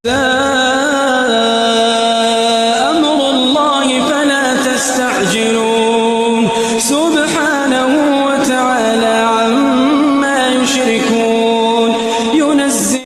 أمر الله فلا تستعجلون سبحانه وتعالى عما يشركون ينزل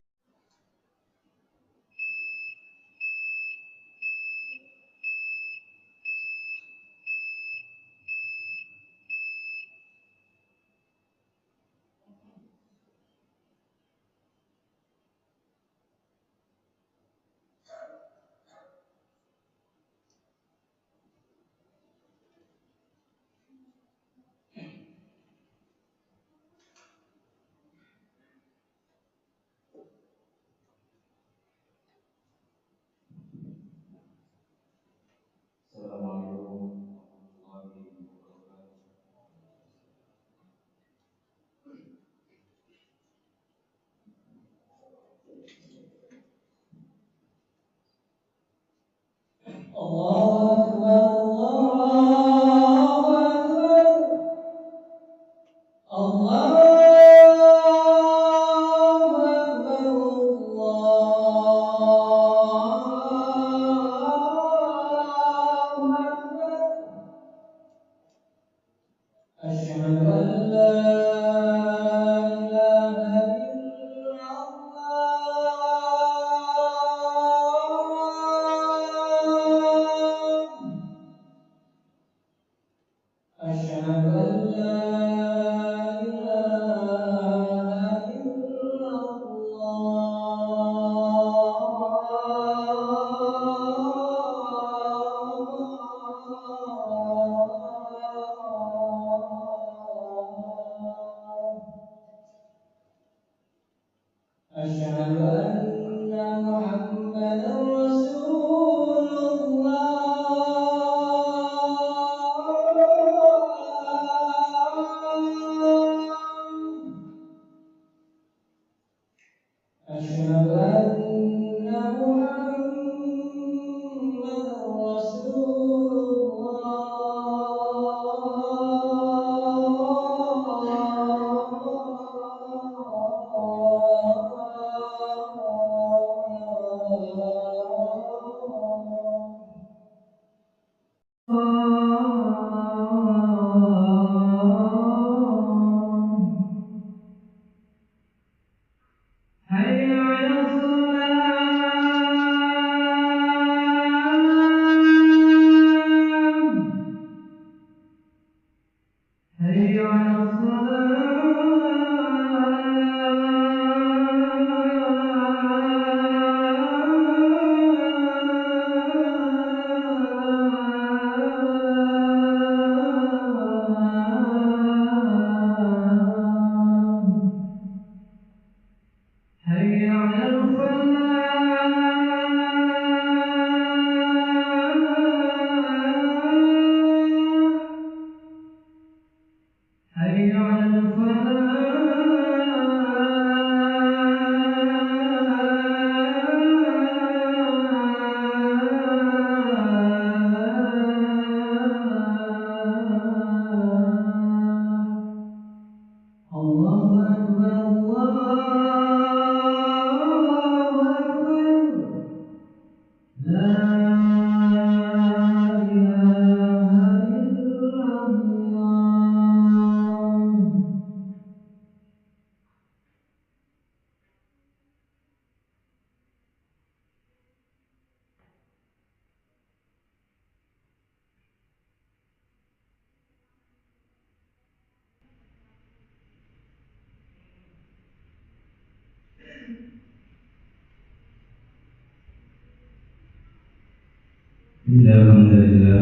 الحمد لله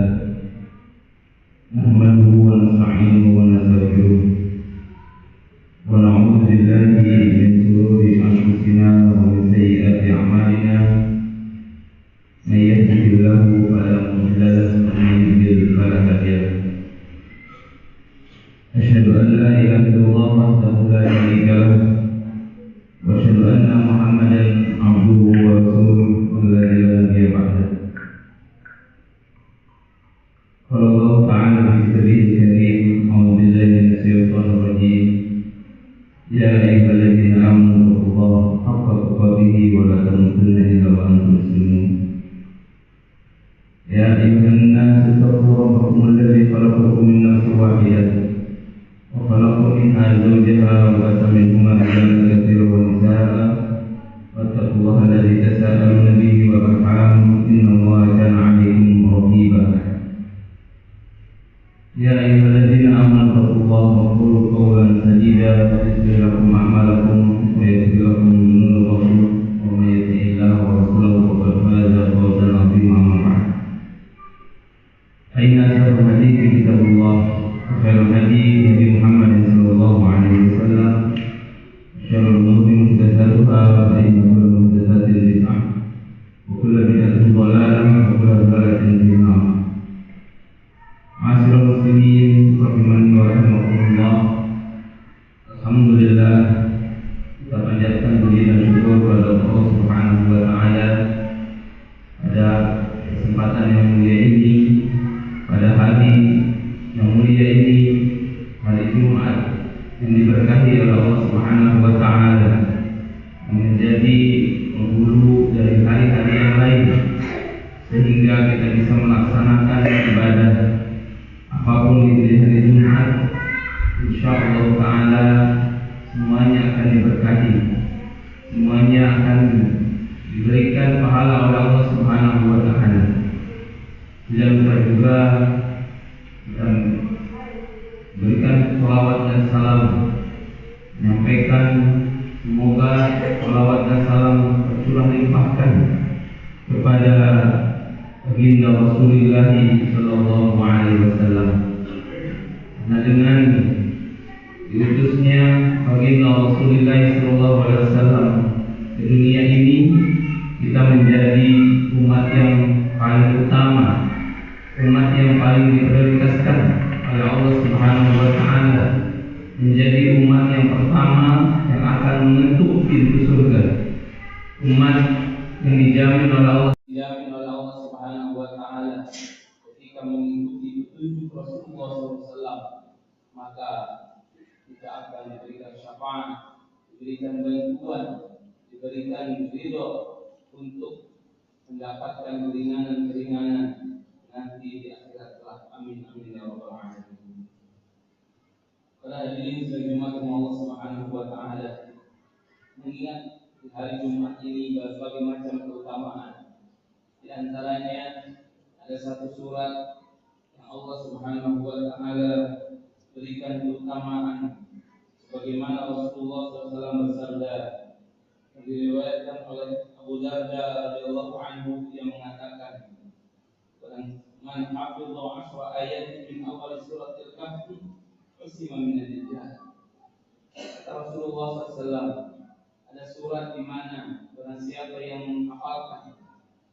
نحمده ونستعينه ونستغفره ونعوذ بالله من شرور انفسنا ومن سيئات اعمالنا من يهده الله فلا مضل له ومن يضلل فلا هادي له اشهد ان لا اله الا الله وحده لا شريك له واشهد ان محمدا عبده ورسوله لا اله الا بعده. قال الله تعالى في كتابه الكريم: أعوذ بالله من الشيطان الرجيم. يا أيها الذين آمنوا اتقوا الله حق تقاته به ولا تموتن إلا وأنتم مسلمون يا أيها الناس اتقوا ربكم الذي خلقكم من نفس واحدة وخلق منها زوجها وبث منهما رجالا كثيرا ونساء واتقوا الله الذي تساءلون به والأرحام إن الله كان عليكم رقيبا يا أيها الذين آمنوا اتقوا الله وقولوا قولا سديدا يصلح لكم أعمالكم ويغفر لكم ذنوبكم ومن يطع الله ورسوله فقد فاز فوزا عظيما أما بعد فإن أصدق الحديث كتاب الله وخير الهدي هدي محمد صلى الله عليه وسلم وشر الأمور محدثاتها فإن كل محدثات بدعة وكل بدعة ضلالة وكل ضلالة في النار. Ma'asyiral muslimin rahimani wa rahimakumullah. Alhamdulillah, kita panjatkan puji dan syukur kepada Allah Subhanahu wa taala pada kesempatan yang mulia ini, pada hari yang mulia ini, hari Jumat yang diberkahi oleh Allah Subhanahu wa taala, yang menjadi penghulu dari hari-hari yang lain sehingga kita bisa melaksanakan ibadah apapun di hari Jumat. InsyaAllah ta'ala semuanya akan diberkati, semuanya akan diberikan pahala oleh Allah Subhanahu wa ta'ala. Tidak lupa juga kita berikan sholawat dan salam, menyampaikan semoga sholawat dan salam tercurah limpahkan kepada baginda Rasulullah sallallahu alaihi wasallam. Nah, dengan diutusnya baginda Rasulullah sallallahu alaihi wasallam ke dunia ini, kita menjadi umat yang paling utama, umat yang paling diprioritaskan oleh Allah Subhanahu wa taala, menjadi umat yang pertama yang akan mengetuk pintu surga, umat yang dijamin oleh Allah Subhanahu wa taala ketika mengikuti petunjuk Rasulullah SAW, maka kita akan diberikan syafaat, diberikan bantuan, diberikan ridho untuk mendapatkan keringanan-keringanan nanti di akhirat kelak. Amin amin ya rabbal alamin. Para hadirin sekalian Allah Subhanahu wa taala, mengingat di hari Jumat ini berbagai macam keutamaan. Di antaranya ada satu surat yang Allah Subhanahu wa taala berikan keutamaan sebagaimana Rasulullah SAW bersabda, yang diriwayatkan oleh Abu Darda radhiyallahu anhu yang mengatakan, "Man hafidha 10 ayat min awal surat Al-Kahfi usima min ad-dajjal." Kata Rasulullah SAW, ada surat di mana barang siapa yang menghafalkan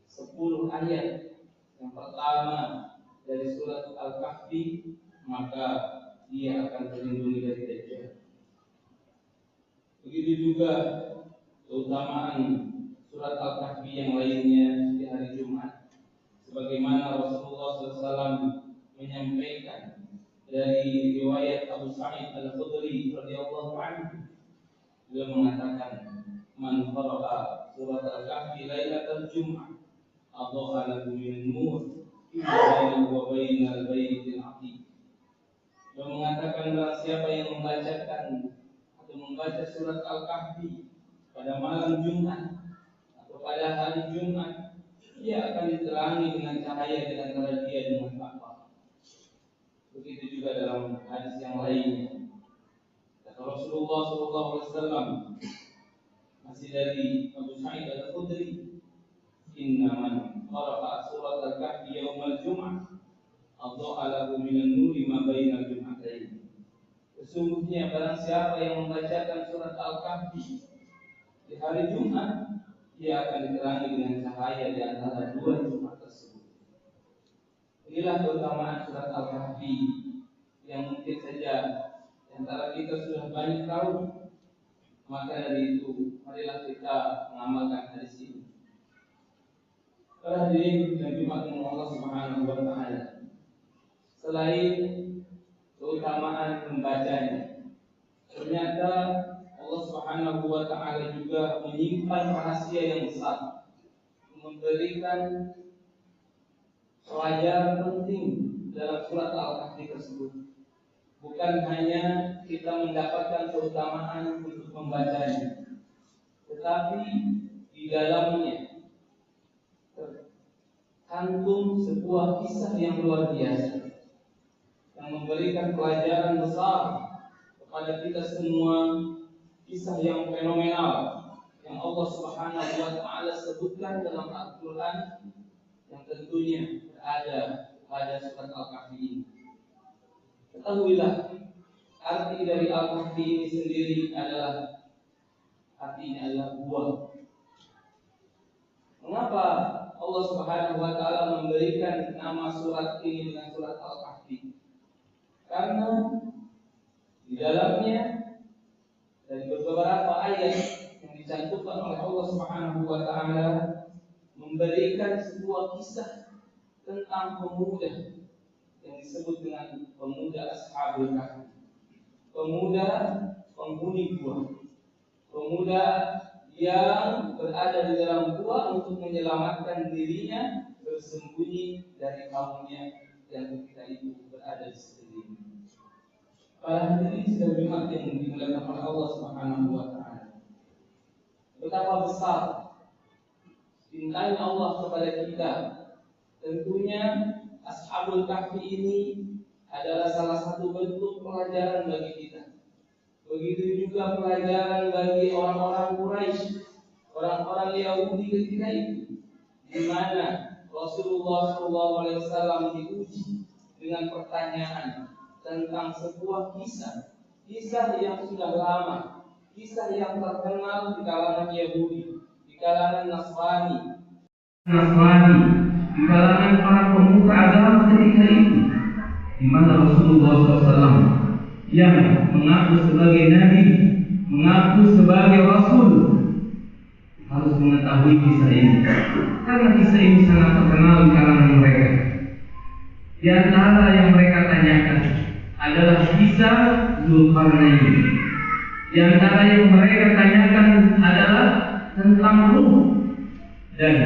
10 ayat yang pertama dari surat Al-Kahfi, maka dia akan terlindungi dari Dajjal. Begitu juga keutamaan surat Al-Kahfi yang lainnya di hari Jumat, sebagaimana Rasulullah SAW menyampaikan dari riwayat Abu Sa'id Al-Khudri radhiyallahu anhu, beliau mengatakan, "Man qara'a surat Al-Kahfi lailatal Jum'ah adha'a lahu min nur bainahu wa bainal baitil atiq." Beliau mengatakan, barang siapa yang membacakan atau membaca surat Al-Kahfi pada malam Jumat atau pada hari Jumat, ia akan diterangi dengan cahaya di antara dia dengan Ka'bah. Begitu juga dalam hadis yang lainnya, kata Rasulullah SAW masih dari Abu Sa'id Al-Khudri, "Inna man qara'a surat Al-Kahfi yaumal Jum'ah adha'a lahu minan nuri ma bainal jum'atain." Sesungguhnya barang siapa yang membacakan surat Al-Kahfi di hari Jumat, ia akan diterangi dengan cahaya di antara dua Jumat tersebut. Inilah keutamaan surat Al-Kahfi yang mungkin saja di antara kita sudah banyak tahu. Maka dari itu, marilah kita mengamalkan hadis ini. Para hadirin yang dimaklumi Allah Subhanahu wa taala, selain keutamaan membacanya, ternyata Allah Subhanahu wa taala juga menyimpan rahasia yang besar, memberikan pelajaran penting dalam surat Al-Kahfi tersebut. Bukan hanya kita mendapatkan keutamaan untuk membacanya, tetapi di dalamnya terkandung sebuah kisah yang luar biasa yang memberikan pelajaran besar kepada kita semua, kisah yang fenomenal yang Allah Subhanahu wa taala sebutkan dalam Al-Qur'an yang tentunya berada pada surat Al-Kahfi ini. Ketahuilah, arti dari Al-Kahfi ini sendiri adalah buah. Mengapa Allah Subhanahu wa taala memberikan nama surat ini dengan surat Al-Kahfi? Karena di dalamnya dari beberapa ayat yang dicantumkan oleh Allah Subhanahu wa taala memberikan sebuah kisah tentang pemuda yang disebut dengan pemuda Ashabul Kahfi, pemuda penghuni gua, pemuda yang berada di dalam gua untuk menyelamatkan dirinya bersembunyi dari kaumnya yang ketika itu berada di sekeliling. Para hadirin sidang Jumat yang dimuliakan oleh Allah Subhanahu wa taala, betapa besar cintanya Allah kepada kita. Tentunya Ashabul Kahfi ini adalah salah satu bentuk pelajaran bagi kita. Begitu juga pelajaran bagi orang-orang Quraisy, orang-orang Yahudi ketika itu, di mana Rasulullah SAW diuji dengan pertanyaan tentang sebuah kisah yang sudah lama, kisah yang terkenal di kalangan Yahudi, di kalangan Nasrani, di kalangan para pemuka agama ketika itu, di mana Rasulullah SAW yang mengaku sebagai Nabi, mengaku sebagai Rasul, harus mengetahui kisah ini, karena kisah ini sangat terkenal di kalangan mereka. Di antara yang mereka tanyakan adalah kisah Zulkarnain. Di antara yang mereka tanyakan adalah tentang ruh. Dan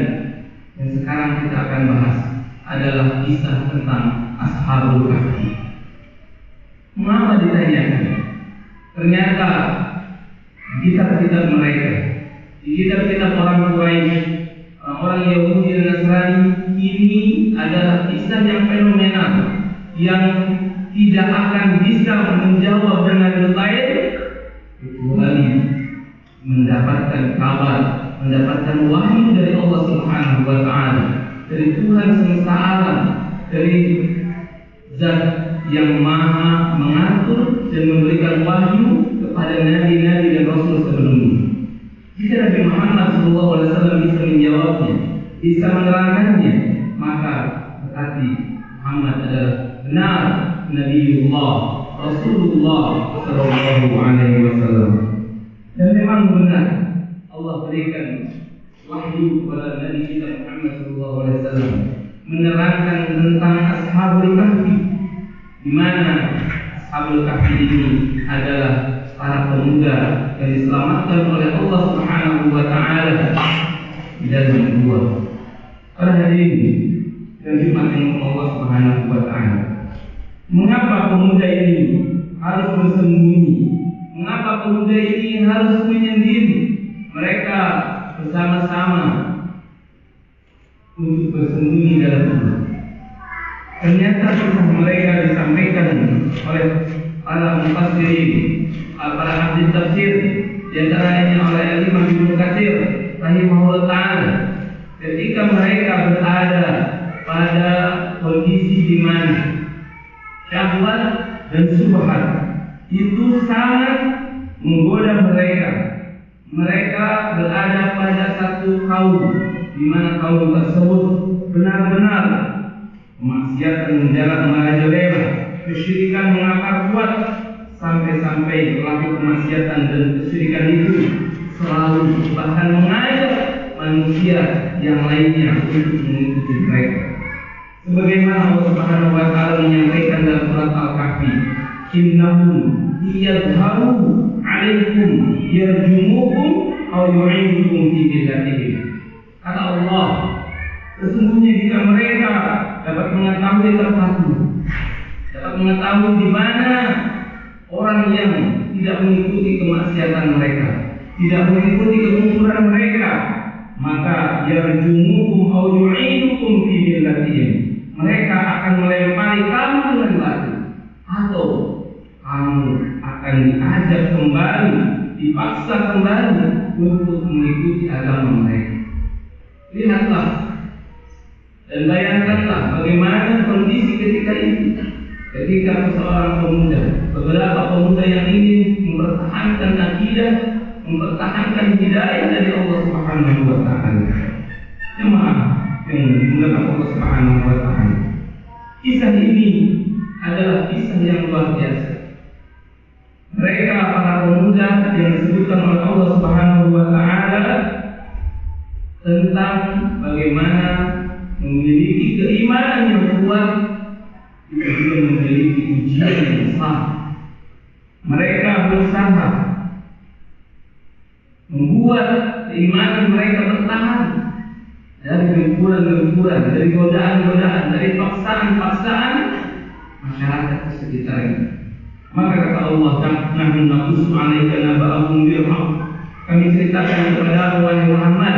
yang sekarang kita akan bahas adalah kisah tentang Ashabul Kahfi. Mengapa ditanyakan? Ternyata di kitab-kitab mereka, di kitab-kitab orang Quraisy, orang Yahudi dan Nasrani, ini adalah kisah yang fenomenal yang tidak akan bisa menjawab dengan detail kecuali mendapatkan kabar, mendapatkan wahyu dari Allah Subhanahu wa taala, dari Tuhan semesta alam, dari Zat yang Maha mengatur dan memberikan wahyu kepada nabi-nabi dan rasul sebelumnya. Jika Nabi Muhammad SAW bisa menjawabnya, bisa menerangkannya, maka berarti Muhammad adalah benar Nabiullah, Rasulullah Sallallahu Alaihi Wasallam. Dan memang benar Allah berikan wahyu kepada Nabi kita Muhammad Sallallahu Alaihi Wasallam menerangkan tentang Ashabul Kahfi, di mana Ashabul Kahfi ini adalah para pemuda yang diselamatkan oleh Allah Subhanahu wa taala di dalam gua. Para hadirin dan Jumat yang Allah Subhanahu wa taala, mengapa pemuda ini harus bersembunyi? Mengapa pemuda ini harus menyendiri? Mereka bersama-sama untuk bersembunyi dalam gua. Ternyata kisah mereka disampaikan oleh para mufassirin, para ahli tafsir, di antaranya oleh Imam Ibnu Katsir rahimahullah taala, ketika mereka berada pada kondisi di mana syahwat dan syubhat itu sangat menggoda mereka. Mereka berada pada satu kaum di mana kaum tersebut benar-benar kemaksiatan menjalan merajalela, kesyirikan mengakar kuat, sampai-sampai pelaku kemaksiatan dan kesyirikan itu selalu bahkan mengajak manusia yang lainnya untuk mengikuti mereka. Sebagaimana Allah Subhanahu wa taala menyampaikan dalam surat Al-Kahfi, "Innahum yadharu alaikum yarjumukum aw yu'idukum fi millatihim. Kata Allah, sesungguhnya jika mereka dapat mengetahui sesuatu, dapat mengetahui di mana orang yang tidak mengikuti kemaksiatan mereka, tidak mengikuti kekufuran mereka, maka yarjumukum aw yu'idukum fi millatihim. Mereka akan melempari kamu dengan batu, atau kamu akan diajak kembali, dipaksa kembali untuk mengikuti agama mereka. Lihatlah dan bayangkanlah bagaimana kondisi ketika itu, ketika seorang pemuda, beberapa pemuda yang ingin mempertahankan akidah, mempertahankan hidayah dari Allah Subhanahu wa Ta'ala. Jemaah yang dimuliakan Allah Subhanahu wa Ta'ala, kisah ini adalah kisah yang luar biasa. Mereka para pemuda yang disebutkan oleh Allah Subhanahu wa Ta'ala tentang bagaimana memiliki keimanan yang kuat, juga memiliki ujian yang besar. Mereka berusaha membuat keimanan mereka bertahan dari gempuran-gempuran, dari godaan-godaan, dari paksaan-paksaan masyarakat sekitarnya. Maka kata Allah, nahnu naqussu 'alaika naba'ahum bil haqq. Kami ceritakan kepada wahai Muhammad,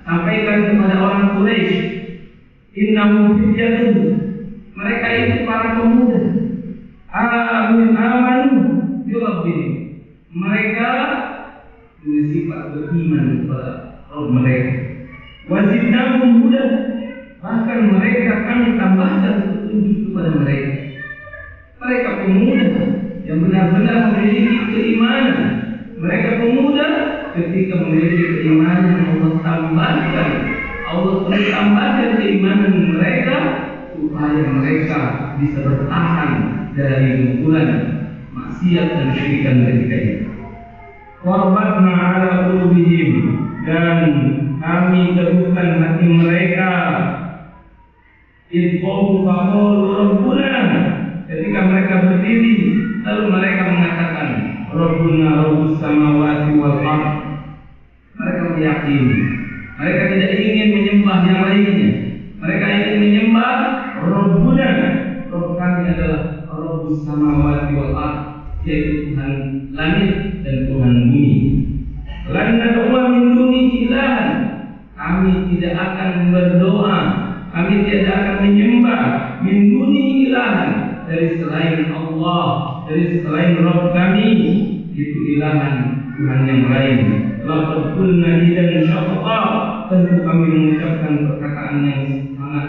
sampaikan kepada orang Quraisy, innahum fityatun, mereka itu para pemuda, amanu bi rabbihim, mereka punya sifat beriman kepada Rabb mereka. Wazidnahum huda, bahkan mereka kami tambahkan petunjuk kepada mereka. Mereka pemuda yang benar-benar memiliki keimanan. Mereka pemuda ketika memiliki keimanan, Allah tambahkan, Allah terus tambahkan keimanan mereka supaya mereka bisa bertahan dari kumpulan maksiat dan kesyirikan ketika itu. Warbatna ala qulubihim, dan kami teguhkan hati mereka. Idqamu faqalu rabbuna, ketika mereka berdiri lalu mereka mengatakan Rabbuna Rabbus samawati wal ardh. Mereka meyakini, mereka tidak ingin menyembah yang lainnya. Mereka ingin menyembah Rabbuna, Rabb kami adalah Rabbus samawati wal ardh, yaitu Tuhan langit dan Tuhan bumi. Lan nad'u min dunihi ilahan, kami tidak akan berdoa, kami tidak akan menyembah min dunihi ilahan, dari selain Allah, dari selain Rabb kami, itu ilahan Tuhan yang lain. Laqad qulna idzan syaqqa, tentu kami mengucapkan perkataan yang sangat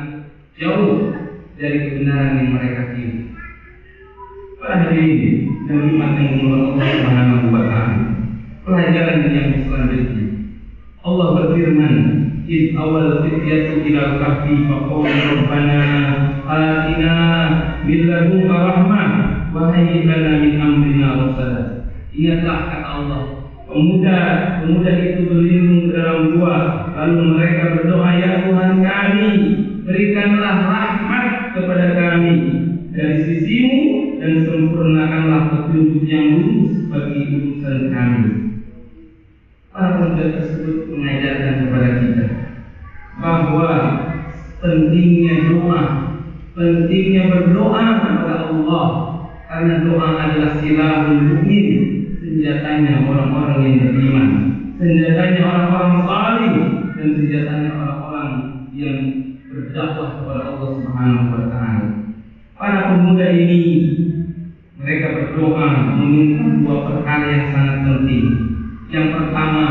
jauh dari kebenaran yang mereka kiri. Pada hari ini dan umat yang dimuliakan Allah Subhanahu wa Ta'ala, pelajaran yang selanjutnya, Allah berfirman, "Id awal fityatu ilal kahfi faqalu rabbana atina min ladunka rahmah wa hayyi lana min amrina rasada." Ingatlah kata Allah, pemuda itu berlindung ke dalam gua, lalu mereka berdoa, ya Tuhan kami, berikanlah rahmat kepada kami dari sisimu dan sempurnakanlah petunjuk yang lurus bagi urusan kami. Para pemuda tersebut mengajarkan kepada kita bahwa pentingnya doa, pentingnya berdoa kepada Allah, karena doa adalah silahul mukmin, senjatanya orang-orang yang beriman, senjatanya orang-orang salih, dan senjatanya orang-orang yang berdakwah kepada Allah Subhanahu wa Ta'ala. Para pemuda ini mereka berdoa meminta dua perkara yang sangat penting. Yang pertama,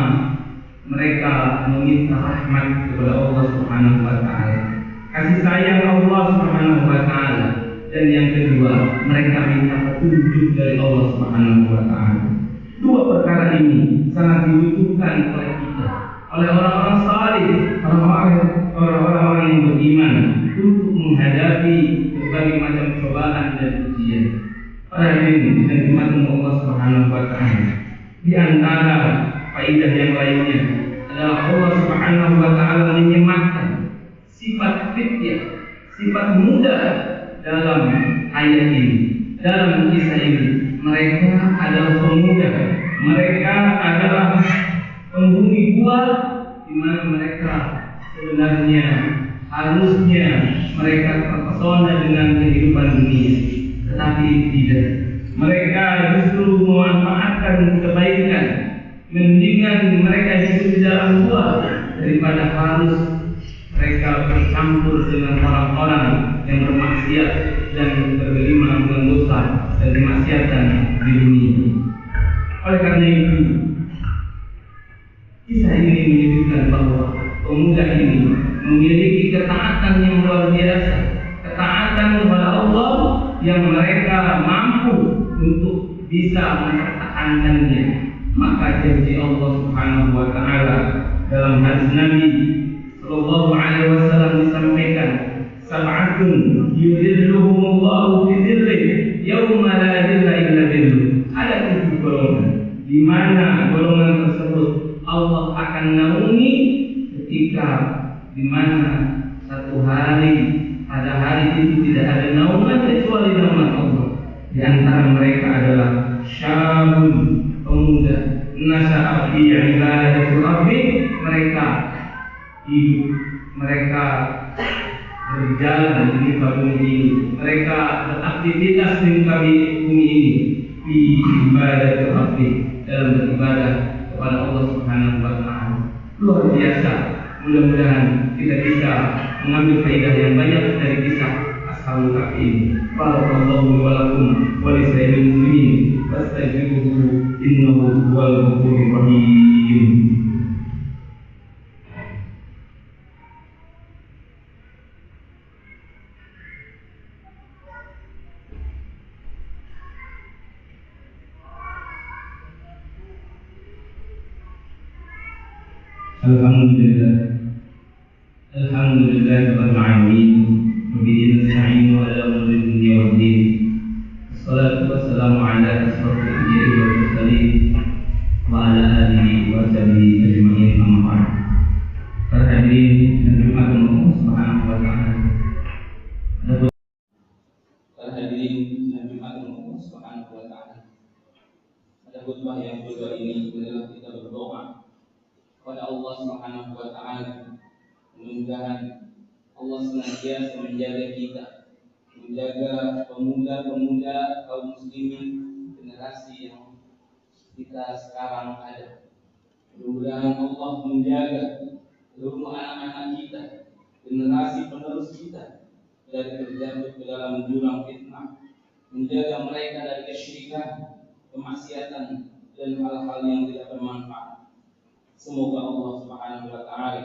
mereka meminta rahmat kepada Allah Subhanahu wa Ta'ala, kasih sayang Allah Subhanahu wa Ta'ala. Dan yang kedua, mereka minta petunjuk dari Allah Subhanahu wa Ta'ala. Dua perkara ini sangat dibutuhkan oleh kita, oleh orang-orang salih, orang-orang yang beriman, untuk menghadapi berbagai macam cobaan dan ujian. Pada ini dan umat Allah Subhanahu wa Ta'ala, di antara faedah yang lainnya adalah Allah Subhanahu wa Ta'ala menyematkan sifat fityah, sifat muda dalam ayat ini, dalam kisah ini. Mereka adalah pemuda Mereka adalah penghuni gua, di mana mereka sebenarnya harusnya mereka terpesona dengan kehidupan dunia, tetapi tidak. Mereka justru memanfaatkan kebaikan. Mendingan mereka hidup di dalam gua daripada harus mereka bercampur dengan orang-orang yang bermaksiat dan bergelimang dengan dosa dan kemaksiatan di dunia. Oleh karena itu, kisah ini menunjukkan bahwa pemuda ini memiliki ketaatan yang luar biasa, ketaatan kepada Allah yang mereka mampu untuk bisa mempertahankannya. Maka janji Allah Subhanahu wa taala dalam hadis Nabi sallallahu alaihi wasallam disampaikan, sab'atun yudhilluhumullahu fi dhillihi yauma la dhilla illa dhilluh. Ada 7 golongan di mana golongan tersebut Allah akan naungi ketika di mana satu hari, pada hari itu tidak ada naungan kecuali naungan Allah. Di antara mereka adalah syabun, pemuda, nasha'a fi ibadati rabbih, mereka hidup, mereka berjalan di muka bumi ini, mereka beraktivitas di muka bumi ini fi ibadati rabbih, dalam beribadah kepada Allah Subhanahu wa taala. Luar biasa. Mudah-mudahan kita bisa mengambil faedah yang banyak dari kisah Ashabul Kahfi ini. Barakallahu wa lakum wa li sa'iril muslimin wastaghfiruhu innahu huwal ghafurur rahim. Alhamdulillah rabbil alamin, wa bihi nasta'inu ala umuri dunya waddin. Wassalatu wassalamu ala asyrafil anbiya'i wal mursalin wa ala alihi wa sahbihi ajma'in, amma ba'd. Para hadirin dan Jumat Allah Subhanahu wa taala. Para hadirin dan Jumat Allah Subhanahu wa taala. Pada khutbah yang kedua ini adalah kita berdoa kepada Allah Subhanahu wa taala. Mudah-mudahan Allah senantiasa menjaga kita, menjaga pemuda-pemuda kaum muslimin generasi yang kita sekarang ada. Mudah-mudahan Allah menjaga seluruh anak-anak kita, generasi penerus kita, dari terjatuh ke dalam jurang fitnah, menjaga mereka dari kesyirikan, kemaksiatan, dan hal-hal yang tidak bermanfaat. Semoga Allah Subhanahu wa taala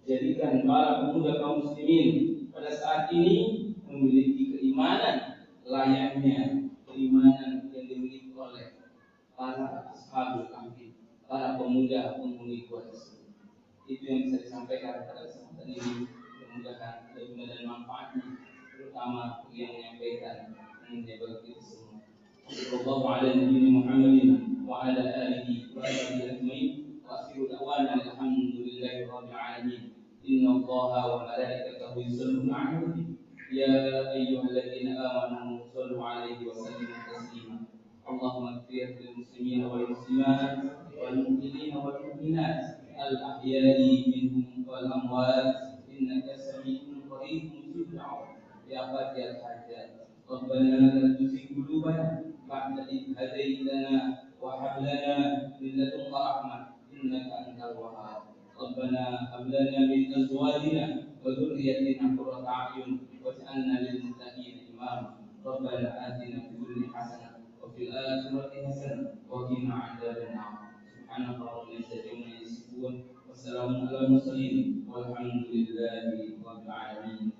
jadikan para pemuda kaum muslimin pada saat ini memiliki keimanan layaknya keimanan yang dimiliki oleh para Ashabul Kahfi, para pemuda penghuni gua tersebut. Itu yang bisa disampaikan pada kesempatan ini. Mudah-mudahan ada guna dan manfaatnya, terutama bagi yang menyampaikan dan menjaga kita semua. Sallallahu alaihi Muhammadin wa ala alihi wa sahbihi ajmain. Akhiru da'wana alhamdulillahi rabbil alamin. Inna Allaha wa malaikatahu yusholluna 'alan nabi. Ya ayyuhalladzina amanu shallu 'alaihi wa sallimu taslima. Allahumma ighfir lil muslimina wal muslimat wal mu'minina wal mu'minat al ahya'i minhum wal amwat innaka sami'un qaribun mujibud da'wat. Ya qadiyal hajat Rabbana la tuzigh qulubana ba'da idh hadaytana wa hab lana min ladunka rahmah innaka antal wahhab. Rabbana hab lana min azwajina wa dhurriyyatina qurrata a'yun waj'alna lil muttaqina imama. Rabbana atina fid dunya hasanah wa fil akhirati hasanah wa qina adzabannar. Subhanaka rabbil izzati amma yasifun wa salamun alal mursalin walhamdulillahi rabbil alamin.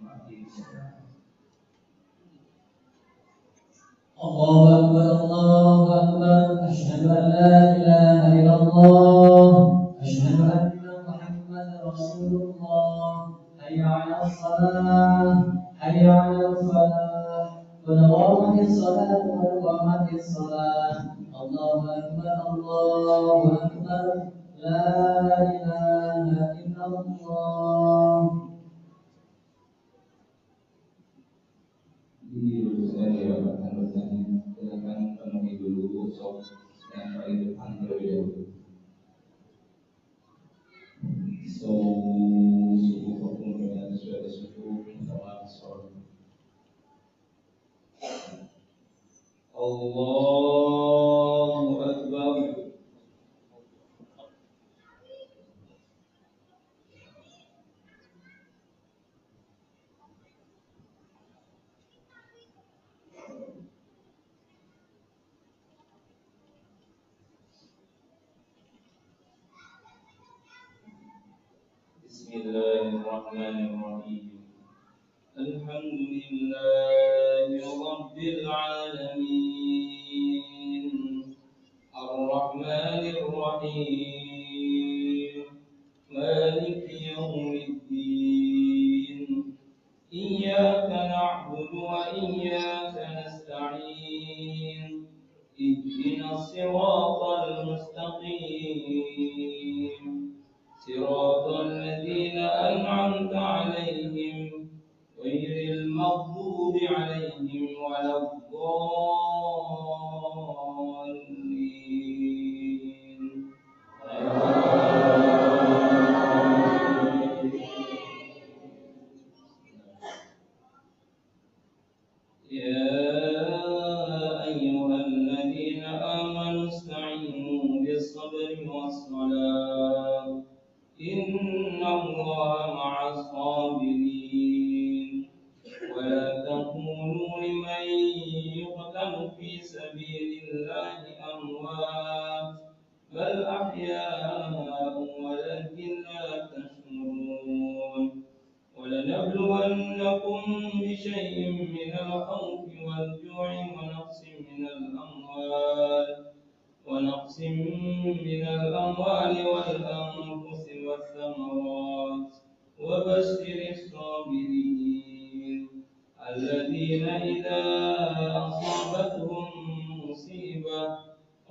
Allahu Akbar, Allahu Akbar. Asyhadu an la ilaha illallah, asyhadu anna Muhammadar Rasulullah. Hayya 'alas shalah, hayya 'alal falah. Qad qamatis shalah, qad qamatis shalah. Allahu Akbar, Allahu Akbar. La ilaha illallah. Silakan penuhi dulu sok yang paling depan terlebih استووا صفوفكم كما تسوى الصفوف كما الصلاة. الله أكبر. بسم الله الرحمن الرحيم. الحمد لله رب العالمين الرحمن الرحيم مالك يوم الدين إياك نعبد وإياك نستعين اهدنا الصراط المستقيم صراط الذين أنعمت عليهم غير المغضوب عليهم ولا الضالين. يا أيها الذين آمنوا استعينوا بالصبر والصلاة إن الله مع الصابرين ولا تقولوا لمن يقتل في سبيل الله أموات بل أحياء ولكن لا تشعرون. ولنبلونكم بشيء من الخوف والجوع ونقص من الأموال والأنفس والثمرات وبشر الصابرين الذين إذا أصابتهم مصيبة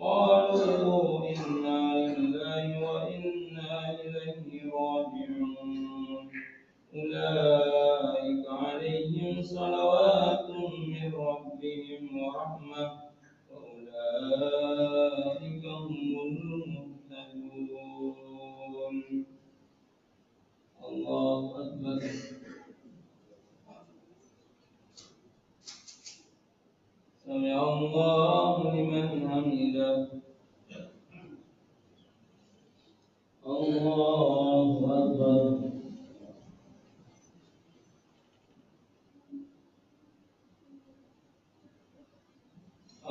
قالوا إنا لله وإنا إليه راجعون أولئك عليهم صلوات من ربهم ورحمة وأولئك هم المهتدون. الله أكبر. سمع الله لمن حمده. الله أكبر.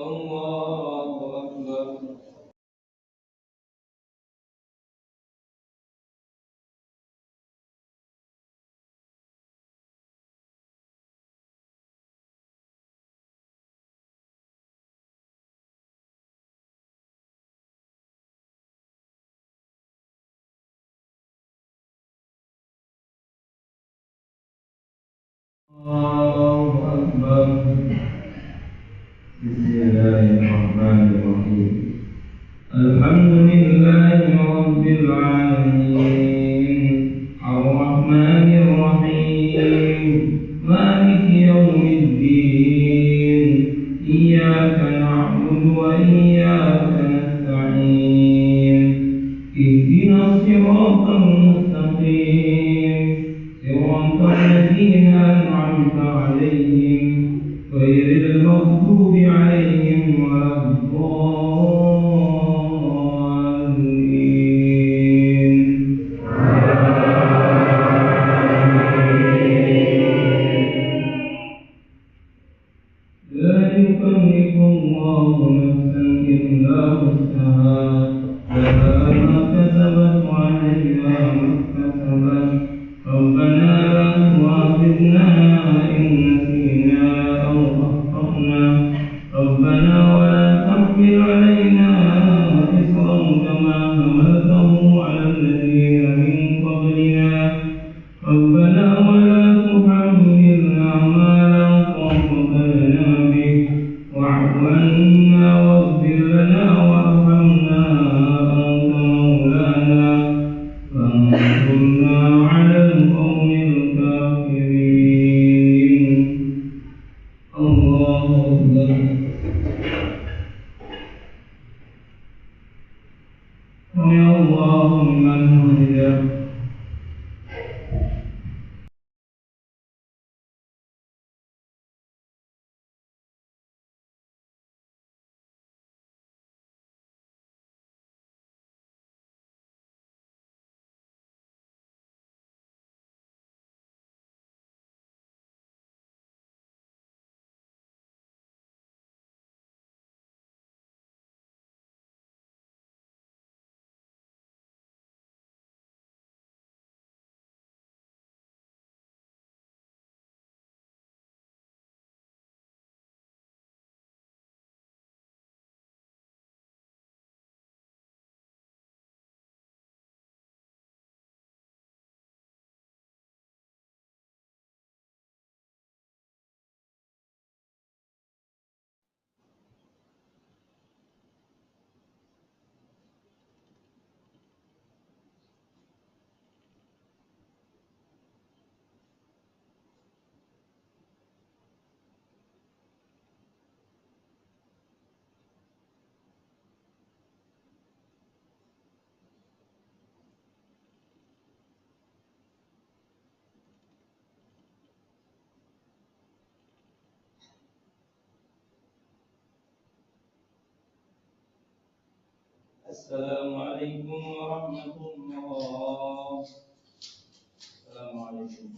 الله أكبر. الله أكبر. بسم الله الرحمن الرحيم. الحمد لله رب العالمين الرحمن الرحيم مالك يوم الدين إياك نعبد وإياك نستعين اهدنا الصراط المستقيم صراط الذين أنعمت عليهم غير المغضوب عليهم ولا الضالين. لا يكلف الله نفسا إلا وسعها لها ما كسبت وعليها ما اكتسبت ربنا لا تؤاخذنا إن نسينا أو أخطأنا ربنا ولا تحمل علينا إصرا كما حملته على الذين من قبلنا ربنا ولا تحملنا ما لا طاقة لنا به واعف عنا واغفر لنا وارحمنا أنت سمع الله لمن حمده. Assalamualaikum warahmatullahi. Assalamualaikum.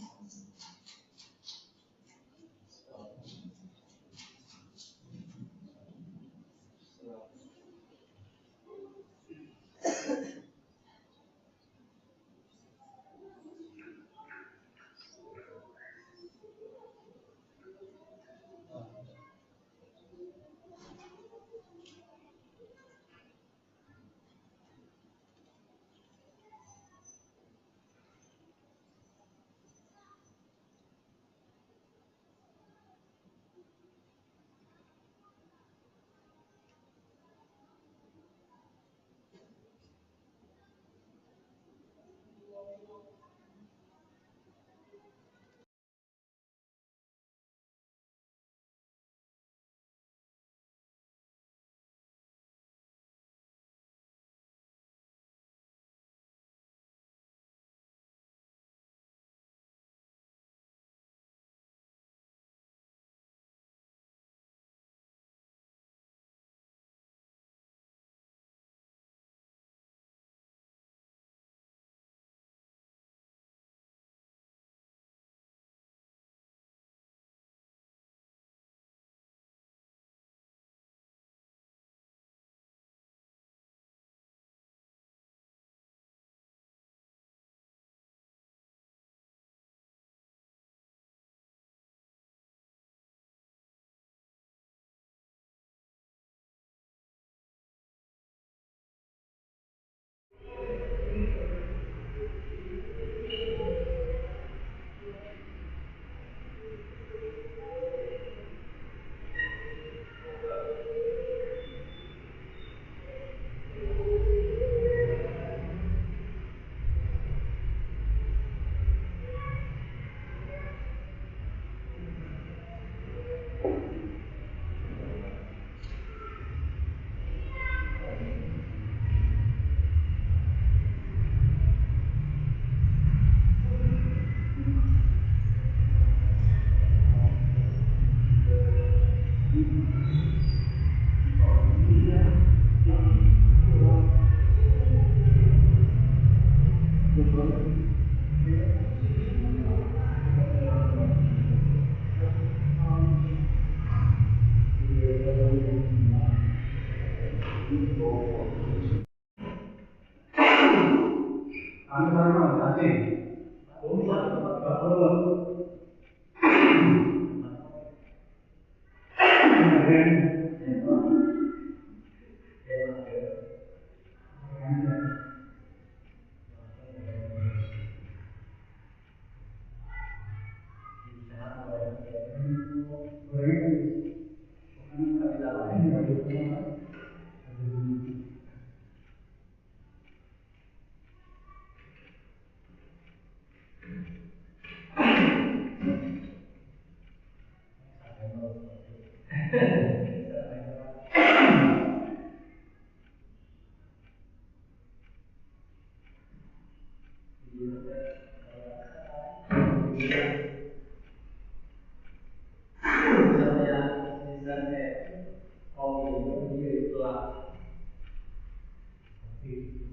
Iya.